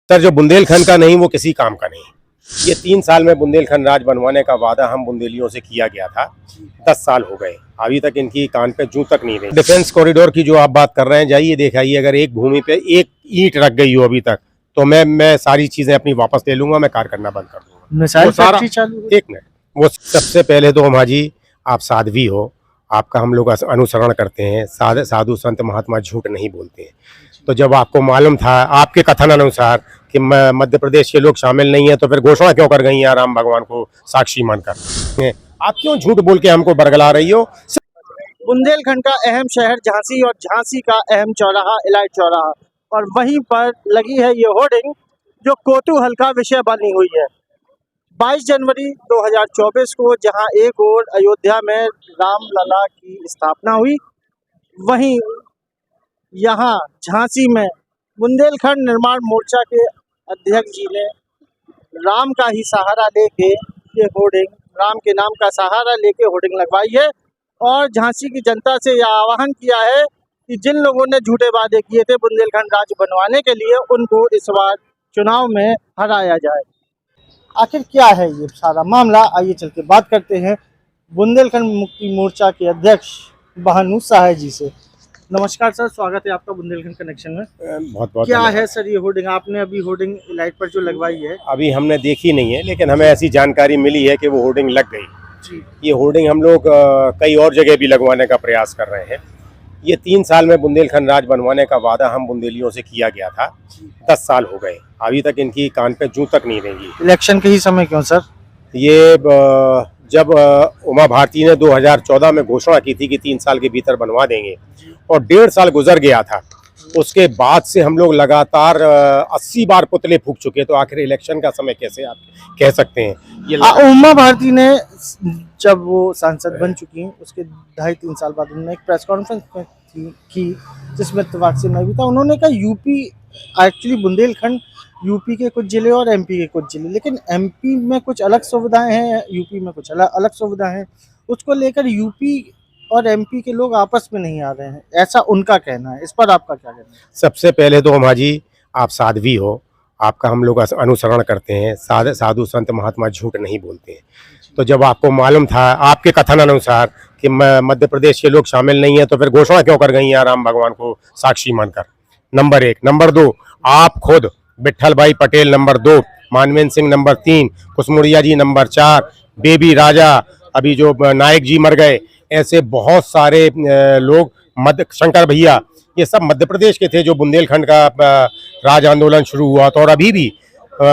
Sir, जो बुंदेलखंड का नहीं वो किसी काम का नहीं। ये 3 साल में बुंदेलखंड राज बनवाने का वादा हम बुंदेलियों से किया गया था। 10 साल हो गए, अभी तक इनकी कान पे जूं तक नहीं रही। डिफेंस कॉरिडोर की जो आप बात कर रहे हैं, जाइए दिखाइए, अगर एक भूमि पे एक ईंट रख गई हो अभी तक तो मैं सारी चीजें अपनी वापस ले लूंगा, मैं कार्य करना बंद कर दूंगा। मिसाइल फैक्ट्री चालू है। एक मिनट, वो सबसे पहले तो हमारा जी आप साध्वी हो, आपका हम लोग अनुसरण करते हैं। साधु संत महात्मा झूठ नहीं बोलते हैं। तो जब आपको मालूम था आपके कथन अनुसार कि मध्य प्रदेश के लोग शामिल नहीं है, तो फिर घोषणा क्यों कर गई हैं राम भगवान को साक्षी मानकर? आप क्यों झूठ बोल के हमको बरगला रही हो? बुंदेलखंड का अहम शहर झांसी और झांसी का अहम चौराहा इलाइट चौराहा, और वहीं पर लगी है ये होर्डिंग जो कौतूहल का विषय बनी हुई है। 22 जनवरी 2024 को जहां एक ओर अयोध्या में रामलला की स्थापना हुई, वहीं यहाँ झांसी में बुंदेलखंड निर्माण मोर्चा के अध्यक्ष जी ने राम का ही सहारा लेके ये होर्डिंग, राम के नाम का सहारा लेके होर्डिंग लगवाई है और झांसी की जनता से यह आह्वान किया है कि जिन लोगों ने झूठे वादे किए थे बुंदेलखंड राज्य बनवाने के लिए, उनको इस बार चुनाव में हराया जाए। आखिर क्या है ये सारा मामला, आइए चल के बात करते हैं बुंदेलखंड मुक्ति मोर्चा के अध्यक्ष भानु साहे जी से। नमस्कार सर, स्वागत है आपका बुंदेलखंड कनेक्शन में। बहुत बहुत क्या है सर ये होर्डिंग, आपने अभी होर्डिंग लाइट पर जो लगवाई है? अभी हमने देखी नहीं है, लेकिन हमें ऐसी जानकारी मिली है कि वो होर्डिंग लग गई जी। ये होर्डिंग हम लोग कई और जगह भी लगवाने का प्रयास कर रहे हैं। ये 3 साल में बुंदेलखंड राज बनवाने का वादा हम बुंदेलियों से किया गया था। 10 साल हो गए, अभी तक इनकी कान पे जूं तक नहीं रहेगी। इलेक्शन के ही समय क्यों सर? ये जब उमा भारती ने 2014 में घोषणा की थी कि 3 साल के भीतर बनवा देंगे, और 1.5 साल गुजर गया था, उसके बाद से हम लोग लगातार 80 बार पुतले फूंक चुके। तो आखिर इलेक्शन का समय कैसे आप कह सकते हैं? ये उमा भारती ने जब वो सांसद बन चुकी उसके 2.5-3 साल बाद उन्होंने एक प्रेस कॉन्फ्रेंस की जिसमें इत्तेफाक से मैं भी था। उन्होंने कहा यूपी, एक्चुअली बुंदेलखंड यूपी के कुछ जिले और एमपी के कुछ जिले, लेकिन एमपी में कुछ अलग सुविधाएं हैं, यूपी में कुछ अलग सुविधाएं हैं। उसको लेकर यूपी और एमपी के लोग आपस में नहीं आ रहे हैं, ऐसा उनका कहना है। इस पर आपका क्या कहना है? सबसे पहले तो हमारा जी आप साध्वी हो, आपका हम लोग अनुसरण करते हैं। साधु संत महात्मा झूठ नहीं बोलते हैं। तो जब आपको मालूम था आपके कथन अनुसार कि मध्य प्रदेश के लोग शामिल नहीं है, तो फिर घोषणा क्यों कर गई हैं राम भगवान को साक्षी मानकर? नंबर 1। नंबर 2, आप खुद विट्ठल भाई पटेल नंबर 2, मानवेंद्र सिंह नंबर 3, कुसमुड़िया जी नंबर 4, बेबी राजा, अभी जो नायक जी मर गए, ऐसे बहुत सारे लोग, शंकर भैया, ये सब मध्य प्रदेश के थे जो बुंदेलखंड का राज आंदोलन शुरू हुआ था। और अभी भी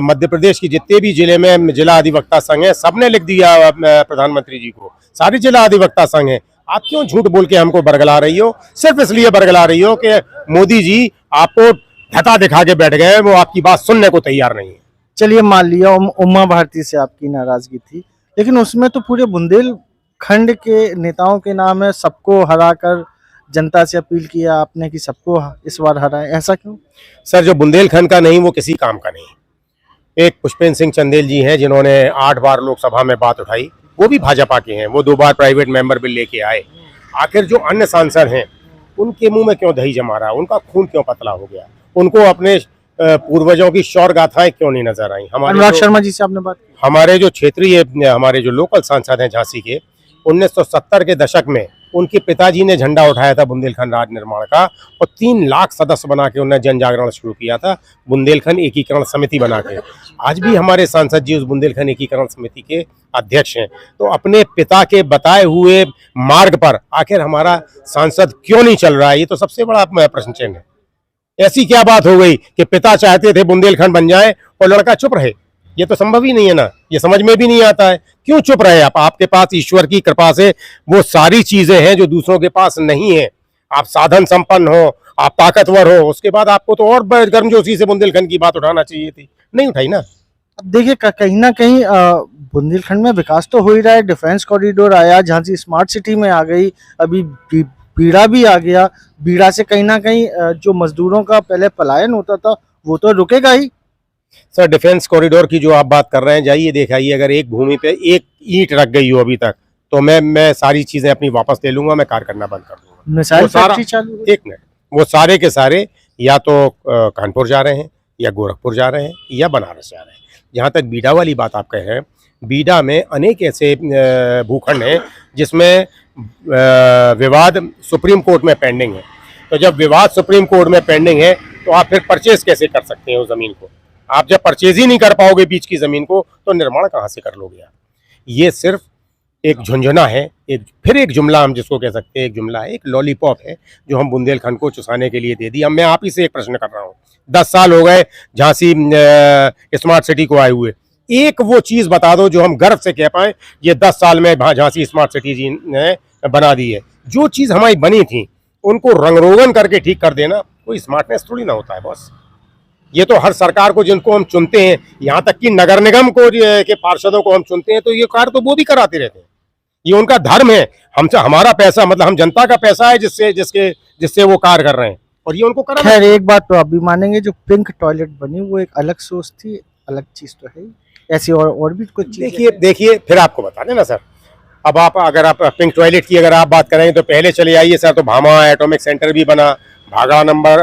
मध्य प्रदेश की जितने भी जिले में जिला अधिवक्ता संघ है, सबने लिख दिया प्रधानमंत्री जी को, सारे जिला अधिवक्ता संघ है। आप क्यों झूठ बोल के हमको बरगला रही हो? सिर्फ इसलिए बरगला रही हो कि मोदी जी आपको धता दिखा के बैठ गए, वो आपकी बात सुनने को तैयार नहीं है। चलिए मान लिया उमा भारती से आपकी नाराजगी थी, लेकिन उसमें तो पूरे बुंदेलखंड के नेताओं के नाम है। सबको हराकर जनता से अपील किया आपने कि सबको इस बार हराए, ऐसा क्यों? सर, जो बुंदेलखंड का नहीं वो किसी काम का नहीं। एक पुष्पेंद्र सिंह चंदेल जी हैं जिन्होंने 8 बार लोकसभा में बात उठाई, वो भी भाजपा के हैं, वो 2 बार प्राइवेट मेंबर बिल लेके आए। आखिर जो अन्य सांसद हैं उनके मुंह में क्यों दही जमा रहा? उनका खून क्यों पतला हो गया? उनको अपने पूर्वजों की शौर्य गाथाएं क्यों नहीं नजर आई? अनुराग शर्मा जी से आपने बात की? हमारे जो क्षेत्रीय, हमारे जो लोकल सांसद हैं झांसी के, 1970 के दशक में उनके पिताजी ने झंडा उठाया था बुंदेलखंड राज निर्माण का, और 3 लाख सदस्य बना के उन्होंने जन जागरण शुरू किया था, बुंदेलखंड एकीकरण समिति बना के। आज भी हमारे सांसद जी उस बुंदेलखंड एकीकरण समिति के अध्यक्ष हैं। तो अपने पिता के बताए हुए मार्ग पर आखिर हमारा सांसद क्यों नहीं चल रहा है? ये तो सबसे बड़ा प्रश्न चिन्ह है। ऐसी क्या बात हो गई कि पिता चाहते थे बुंदेलखंड बन जाए और लड़का चुप रहे? ये तो संभव ही नहीं है ना, ये समझ में भी नहीं आता है। क्यों चुप रहे आप? आपके पास ईश्वर की कृपा से वो सारी चीजें हैं जो दूसरों के पास नहीं है। आप साधन संपन्न हो, आप ताकतवर हो, उसके बाद आपको तो और गर्मजोशी से बुंदेलखंड की बात उठाना चाहिए थी, नहीं उठाई ना। अब देखिए कहीं ना कहीं बुंदेलखंड में विकास तो हो ही रहा है। डिफेंस कॉरिडोर आया, झांसी स्मार्ट सिटी में आ गई, अभी बीड़ा भी आ गया। बीड़ा से कहीं ना कहीं जो मजदूरों का पहले पलायन होता था वो तो रुकेगा ही। सर, डिफेंस कॉरिडोर की जो आप बात कर रहे हैं, जाइए दिखाइए, अगर एक भूमि पे एक ईंट रख गई हो अभी तक तो मैं सारी चीजें अपनी वापस ले लूंगा, मैं कार्य करना बंद कर दूंगा। मिसाइल फैक्ट्री चालू है। एक मिनट, वो सारे के सारे या तो कानपुर जा रहे हैं, या गोरखपुर जा रहे हैं या बनारस जा रहे हैं। जहाँ तक बीडा वाली बात आप कह रहे हैं, बीडा में अनेक ऐसे भूखंड हैं जिसमें विवाद सुप्रीम कोर्ट में पेंडिंग है। तो जब विवाद सुप्रीम कोर्ट में पेंडिंग है तो आप फिर परचेज कैसे कर सकते हैं उस ज़मीन को? आप जब परचेज ही नहीं कर पाओगे बीच की ज़मीन को तो निर्माण कहाँ से कर लोगे आप? ये सिर्फ एक झुंझुना है, एक जुमला हम जिसको कह सकते हैं, एक जुमला है, एक लॉलीपॉप है जो हम बुंदेलखंड को चुसाने के लिए दे दी। अब मैं आप ही से एक प्रश्न कर रहा हूँ, 10 साल हो गए झांसी स्मार्ट सिटी को आए हुए, एक वो चीज़ बता दो जो हम गर्व से कह पाएं ये 10 साल में झांसी स्मार्ट सिटी जी ने बना दी है। जो चीज़ हमारी बनी थी उनको रंगरोगन करके ठीक कर देना कोई स्मार्टनेस थोड़ी ना होता है बॉस। ये तो हर सरकार को जिनको हम चुनते हैं, यहाँ तक कि नगर निगम को के पार्षदों को हम चुनते हैं तो ये कार्य तो वो भी कराते रहते हैं। ये उनका धर्म है, हमसे हमारा पैसा मतलब हम जनता का पैसा है जिससे वो कार्य कर रहे हैं और ये उनको करा। खैर एक बात तो आप भी मानेंगे, जो पिंक टॉयलेट बनी वो एक अलग सोच थी, अलग चीज तो है। ऐसी और भी कुछ देखिए फिर आपको बता देना सर। अब अगर आप पिंक टॉयलेट की अगर आप बात करें तो पहले चले आइए सर, तो भामा एटॉमिक सेंटर भी बना, भागड़ा नंबर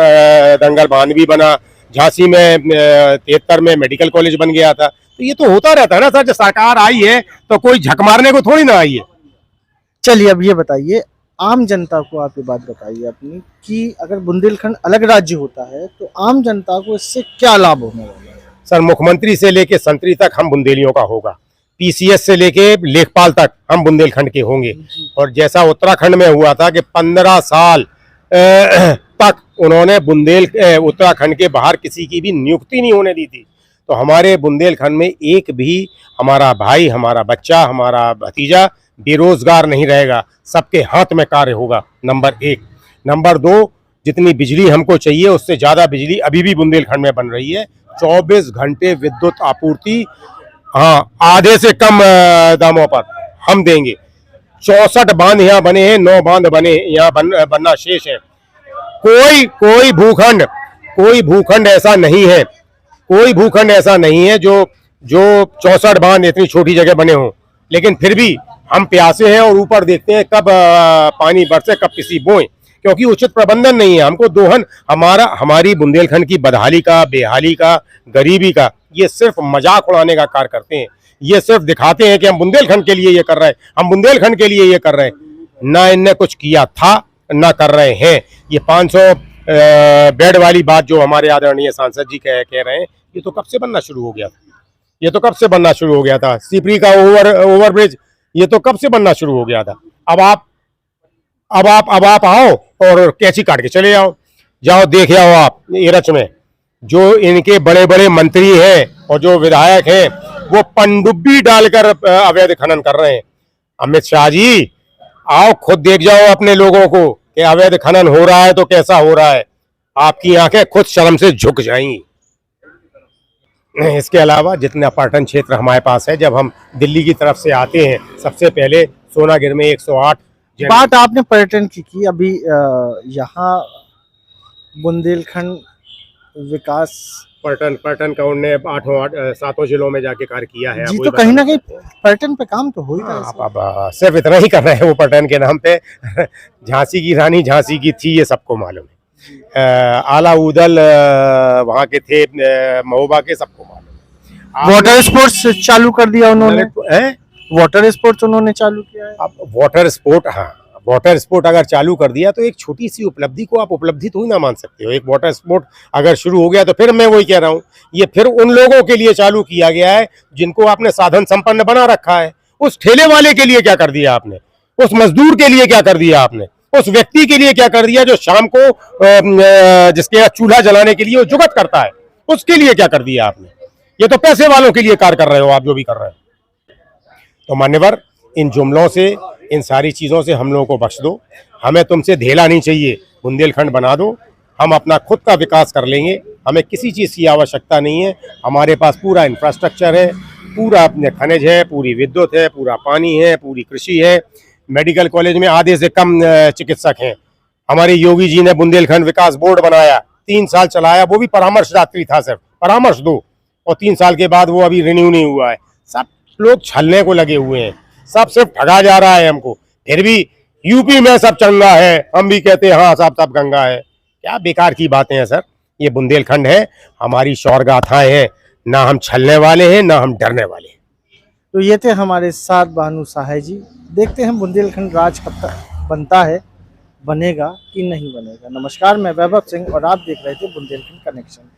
दंगल बांध भी बना, झांसी में 73 में मेडिकल कॉलेज बन गया था। तो ये तो होता रहता है ना सर, जब सरकार आई है तो कोई झक मारने को थोड़ी ना आई है। चलिए अब ये बताइए, आम जनता को आप ये बात बताइए अपनी कि अगर बुंदेलखंड अलग राज्य होता है तो आम जनता को इससे क्या लाभ होने वाला है? सर मुख्यमंत्री से लेके संतरी तक हम बुंदेलियों का होगा, पीसीएस से लेके लेखपाल तक हम बुंदेलखंड के होंगे। और जैसा उत्तराखंड में हुआ था कि 15 साल तक उन्होंने उत्तराखंड के बाहर किसी की भी नियुक्ति नहीं होने दी थी, तो हमारे बुंदेलखंड में एक भी हमारा भाई, हमारा बच्चा, हमारा भतीजा बेरोजगार नहीं रहेगा, सबके हाथ में कार्य होगा। नंबर 1। नंबर 2, जितनी बिजली हमको चाहिए उससे ज़्यादा बिजली अभी भी बुंदेलखंड में बन रही है। 24 घंटे विद्युत आपूर्ति, हाँ, आधे से कम दामों पर हम देंगे। 64 बांध यहाँ बने हैं, 9 बांध बने यहाँ बनना शेष है। कोई भूखंड ऐसा नहीं है, कोई भूखंड ऐसा नहीं है जो 64 बांध इतनी छोटी जगह बने हों। लेकिन फिर भी हम प्यासे हैं और ऊपर देखते हैं कब पानी बरसे, कब किसी बोए, क्योंकि उचित प्रबंधन नहीं है। हमको दोहन हमारी बुंदेलखंड की बदहाली का, बेहाली का, गरीबी का ये सिर्फ मजाक उड़ाने का कार्य करते हैं। ये सिर्फ दिखाते हैं कि हम बुंदेलखंड के लिए ये कर रहे हैं, हम बुंदेलखंड के लिए ये कर रहे हैं। ना इनने कुछ किया था ना कर रहे हैं। ये 500 बेड वाली बात जो हमारे आदरणीय सांसद जी कह रहे हैं, ये तो कब से बनना शुरू हो गया था, ये तो कब से बनना शुरू हो गया था। सिपरी का ओवरब्रिज ये तो कब से बनना शुरू हो गया था। अब आप आओ और कैची काट के चले जाओ देख आओ आप एरच में जो इनके बड़े बड़े मंत्री हैं और जो विधायक हैं वो पनडुब्बी डालकर अवैध खनन कर रहे हैं। अमित शाह जी आओ खुद देख जाओ अपने लोगों को कि अवैध खनन हो रहा है तो कैसा हो रहा है, आपकी आंखें खुद शर्म से झुक जाएंगी। इसके अलावा जितने पर्यटन क्षेत्र हमारे पास है, जब हम दिल्ली की तरफ से आते हैं सबसे पहले सोनागिर में 108 बात आपने पर्यटन की अभी यहाँ बुंदेलखंड विकास पर्यटन का उन्होंने 7 जिलों में जाके कार्य किया है जी। तो कहीं ना कहीं पर्यटन पे काम तो हो ही रहा है। अब सिर्फ इतना ही कर रहे हैं वो पर्यटन के नाम पे। झांसी की रानी झांसी की थी, ये सबको मालूम है। आला उदल वहाँ के थे, महोबा के, सबको मालूम है। वाटर स्पोर्ट्स चालू कर दिया उन्होंने, वाटर स्पोर्ट्स उन्होंने चालू किया है। अब वाटर स्पोर्ट अगर चालू कर दिया तो एक छोटी सी उपलब्धि को आप उपलब्धि तो ही ना मान सकते हो। एक वाटर स्पोर्ट अगर शुरू हो गया तो फिर मैं वही कह रहा हूँ, ये फिर उन लोगों के लिए चालू किया गया है जिनको आपने साधन संपन्न बना रखा है। उस ठेले वाले के लिए क्या कर दिया आपने, उस मजदूर के लिए क्या कर दिया आपने, उस व्यक्ति के लिए क्या कर दिया जो शाम को जिसके चूल्हा जलाने के लिए वो जुगत करता है, उसके लिए क्या कर दिया आपने। ये तो पैसे वालों के लिए कार्य कर रहे हो आप जो भी कर रहे हो। तो मान्यवर, इन जुमलों से, इन सारी चीज़ों से हम लोगों को बख्श दो। हमें तुमसे धेला नहीं चाहिए, बुंदेलखंड बना दो, हम अपना खुद का विकास कर लेंगे। हमें किसी चीज़ की आवश्यकता नहीं है। हमारे पास पूरा इंफ्रास्ट्रक्चर है, पूरा खनिज है, पूरी विद्युत है, पूरा पानी है, पूरी कृषि है। मेडिकल कॉलेज में आधे से कम चिकित्सक हैं। हमारे योगी जी ने बुंदेलखंड विकास बोर्ड बनाया, 3 साल चलाया, वो भी परामर्शदात्री था, सिर्फ परामर्श दो, और 3 साल के बाद वो अभी रिन्यू नहीं हुआ है। सब लोग छलने को लगे हुए हैं, सब सिर्फ ठगा जा रहा है हमको। फिर भी यूपी में सब चंगा है, हम भी कहते हैं हाँ सब गंगा है। क्या बेकार की बातें हैं सर, ये बुंदेलखंड है, हमारी शौर्य गाथाएं हैं, ना हम छलने वाले हैं ना हम डरने वाले हैं। तो ये थे हमारे साथ भानु सहाय जी। देखते हैं बुंदेलखंड राज कब तक बनता है, बनेगा कि नहीं बनेगा। नमस्कार, मैं वैभव सिंह और आप देख रहे थे बुंदेलखंड कनेक्शन।